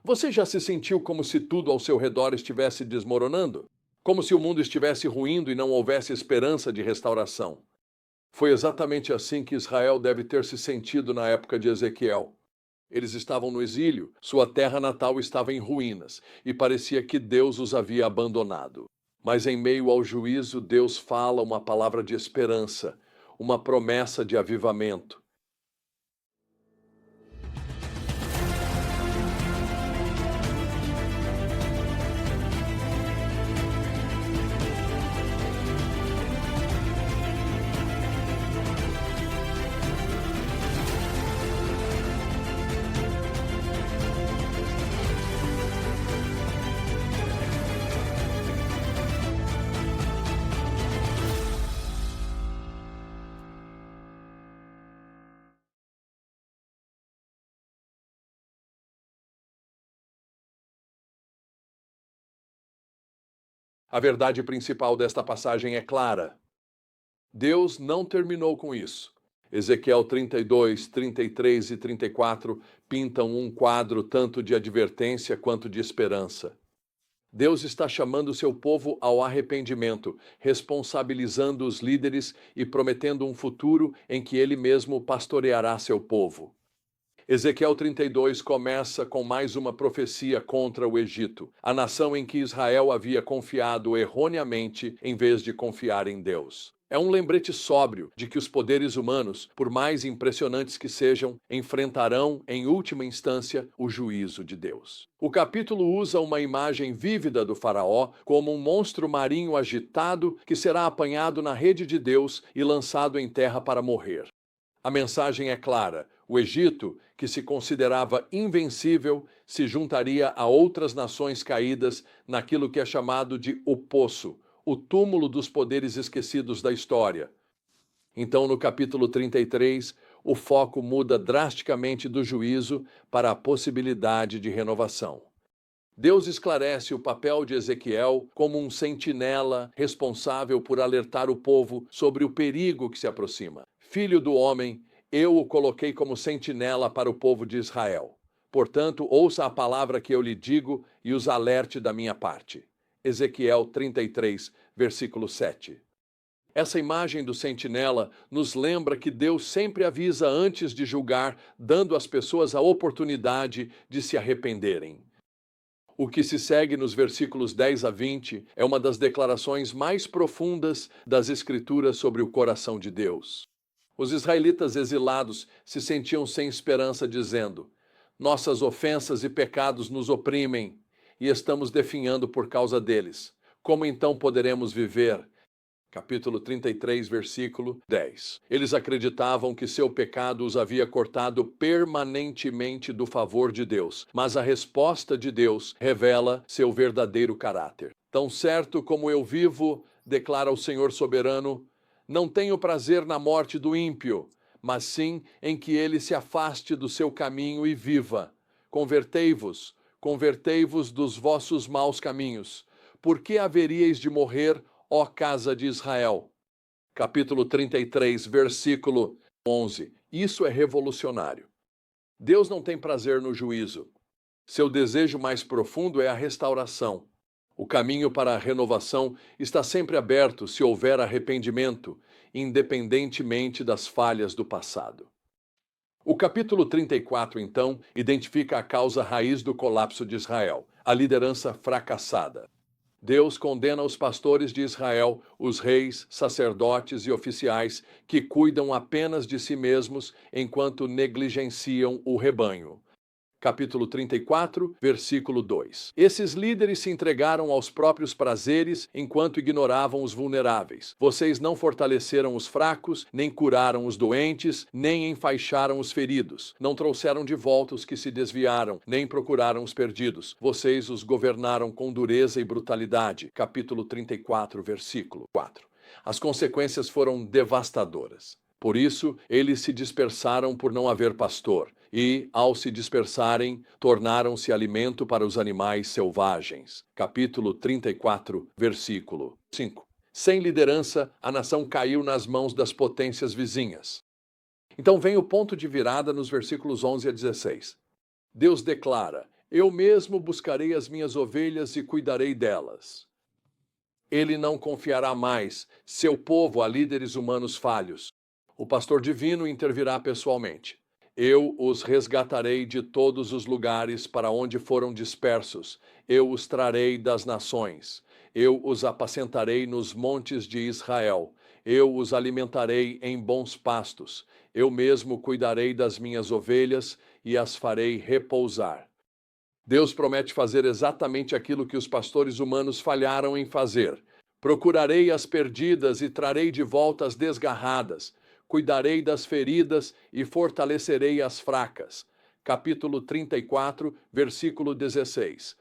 Você já se sentiu como se tudo ao seu redor estivesse desmoronando? Como se o mundo estivesse ruindo e não houvesse esperança de restauração? Foi exatamente assim que Israel deve ter se sentido na época de Ezequiel. Eles estavam no exílio, sua terra natal estava em ruínas e parecia que Deus os havia abandonado. Mas em meio ao juízo, Deus fala uma palavra de esperança, uma promessa de avivamento. A verdade principal desta passagem é clara. Deus não terminou com isso. Ezequiel 32, 33 e 34 pintam um quadro tanto de advertência quanto de esperança. Deus está chamando seu povo ao arrependimento, responsabilizando os líderes e prometendo um futuro em que ele mesmo pastoreará seu povo. Ezequiel 32 começa com mais uma profecia contra o Egito, a nação em que Israel havia confiado erroneamente em vez de confiar em Deus. É um lembrete sóbrio de que os poderes humanos, por mais impressionantes que sejam, enfrentarão, em última instância, o juízo de Deus. O capítulo usa uma imagem vívida do faraó como um monstro marinho agitado que será apanhado na rede de Deus e lançado em terra para morrer. A mensagem é clara. O Egito, que se considerava invencível, se juntaria a outras nações caídas naquilo que é chamado de o Poço, o túmulo dos poderes esquecidos da história. Então, no capítulo 33, o foco muda drasticamente do juízo para a possibilidade de renovação. Deus esclarece o papel de Ezequiel como um sentinela responsável por alertar o povo sobre o perigo que se aproxima. Filho do homem, eu o coloquei como sentinela para o povo de Israel. Portanto, ouça a palavra que eu lhe digo e os alerte da minha parte. Ezequiel 33, versículo 7. Essa imagem do sentinela nos lembra que Deus sempre avisa antes de julgar, dando às pessoas a oportunidade de se arrependerem. O que se segue nos versículos 10 a 20 é uma das declarações mais profundas das Escrituras sobre o coração de Deus. Os israelitas exilados se sentiam sem esperança, dizendo: nossas ofensas e pecados nos oprimem e estamos definhando por causa deles. Como então poderemos viver? Capítulo 33, versículo 10. Eles acreditavam que seu pecado os havia cortado permanentemente do favor de Deus, mas a resposta de Deus revela seu verdadeiro caráter. Tão certo como eu vivo, declara o Senhor soberano, não tenho prazer na morte do ímpio, mas sim em que ele se afaste do seu caminho e viva. Convertei-vos, convertei-vos dos vossos maus caminhos. Por que haveríeis de morrer, ó casa de Israel? Capítulo 33, versículo 11. Isso é revolucionário. Deus não tem prazer no juízo. Seu desejo mais profundo é a restauração. O caminho para a renovação está sempre aberto se houver arrependimento, independentemente das falhas do passado. O capítulo 34, então, identifica a causa raiz do colapso de Israel, a liderança fracassada. Deus condena os pastores de Israel, os reis, sacerdotes e oficiais que cuidam apenas de si mesmos enquanto negligenciam o rebanho. Capítulo 34, versículo 2. Esses líderes se entregaram aos próprios prazeres enquanto ignoravam os vulneráveis. Vocês não fortaleceram os fracos, nem curaram os doentes, nem enfaixaram os feridos. Não trouxeram de volta os que se desviaram, nem procuraram os perdidos. Vocês os governaram com dureza e brutalidade. Capítulo 34, versículo 4. As consequências foram devastadoras. Por isso, eles se dispersaram por não haver pastor, e, ao se dispersarem, tornaram-se alimento para os animais selvagens. Capítulo 34, versículo 5. Sem liderança, a nação caiu nas mãos das potências vizinhas. Então vem o ponto de virada nos versículos 11 a 16. Deus declara: Eu mesmo buscarei as minhas ovelhas e cuidarei delas. Ele não confiará mais seu povo a líderes humanos falhos. O pastor divino intervirá pessoalmente. Eu os resgatarei de todos os lugares para onde foram dispersos. Eu os trarei das nações. Eu os apacentarei nos montes de Israel. Eu os alimentarei em bons pastos. Eu mesmo cuidarei das minhas ovelhas e as farei repousar. Deus promete fazer exatamente aquilo que os pastores humanos falharam em fazer. Procurarei as perdidas e trarei de volta as desgarradas. Cuidarei das feridas e fortalecerei as fracas. Capítulo 34, versículo 16.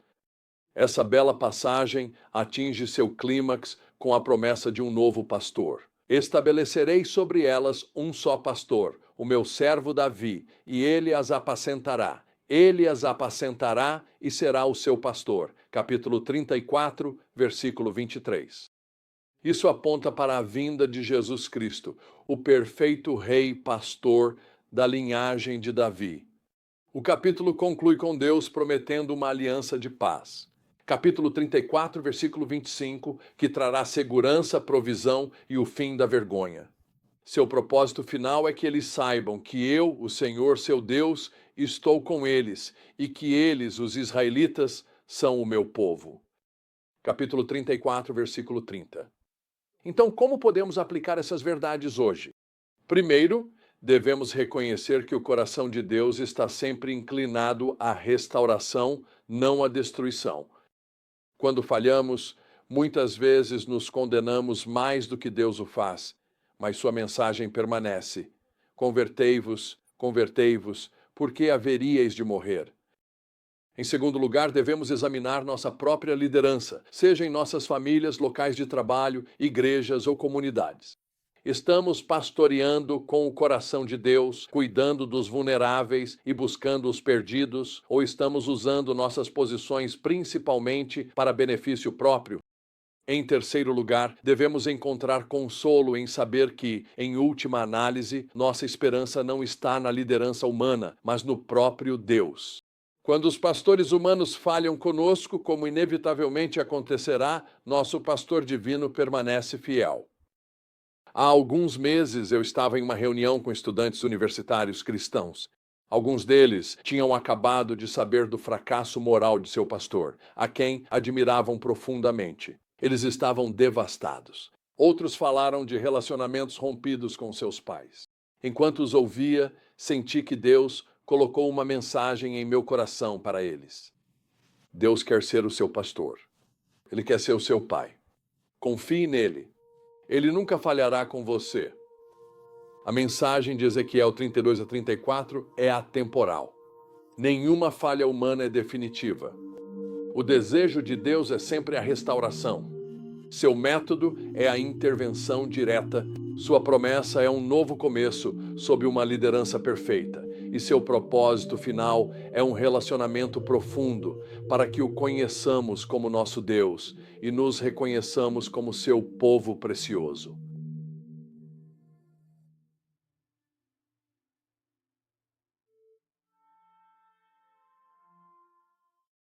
Essa bela passagem atinge seu clímax com a promessa de um novo pastor. Estabelecerei sobre elas um só pastor, o meu servo Davi, e ele as apacentará. Ele as apacentará e será o seu pastor. Capítulo 34, versículo 23. Isso aponta para a vinda de Jesus Cristo, o perfeito rei pastor da linhagem de Davi. O capítulo conclui com Deus prometendo uma aliança de paz. Capítulo 34, versículo 25, que trará segurança, provisão e o fim da vergonha. Seu propósito final é que eles saibam que eu, o Senhor, seu Deus, estou com eles e que eles, os israelitas, são o meu povo. Capítulo 34, versículo 30. Então, como podemos aplicar essas verdades hoje? Primeiro, devemos reconhecer que o coração de Deus está sempre inclinado à restauração, não à destruição. Quando falhamos, muitas vezes nos condenamos mais do que Deus o faz, mas sua mensagem permanece. Convertei-vos, convertei-vos, porque haveríeis de morrer. Em segundo lugar, devemos examinar nossa própria liderança, seja em nossas famílias, locais de trabalho, igrejas ou comunidades. Estamos pastoreando com o coração de Deus, cuidando dos vulneráveis e buscando os perdidos, ou estamos usando nossas posições principalmente para benefício próprio? Em terceiro lugar, devemos encontrar consolo em saber que, em última análise, nossa esperança não está na liderança humana, mas no próprio Deus. Quando os pastores humanos falham conosco, como inevitavelmente acontecerá, nosso pastor divino permanece fiel. Há alguns meses eu estava em uma reunião com estudantes universitários cristãos. Alguns deles tinham acabado de saber do fracasso moral de seu pastor, a quem admiravam profundamente. Eles estavam devastados. Outros falaram de relacionamentos rompidos com seus pais. Enquanto os ouvia, senti que Deus colocou uma mensagem em meu coração para eles. Deus quer ser o seu pastor. Ele quer ser o seu pai. Confie nele. Ele nunca falhará com você. A mensagem de Ezequiel 32 a 34 é atemporal. Nenhuma falha humana é definitiva. O desejo de Deus é sempre a restauração. Seu método é a intervenção direta. Sua promessa é um novo começo sob uma liderança perfeita. E seu propósito final é um relacionamento profundo para que o conheçamos como nosso Deus e nos reconheçamos como seu povo precioso.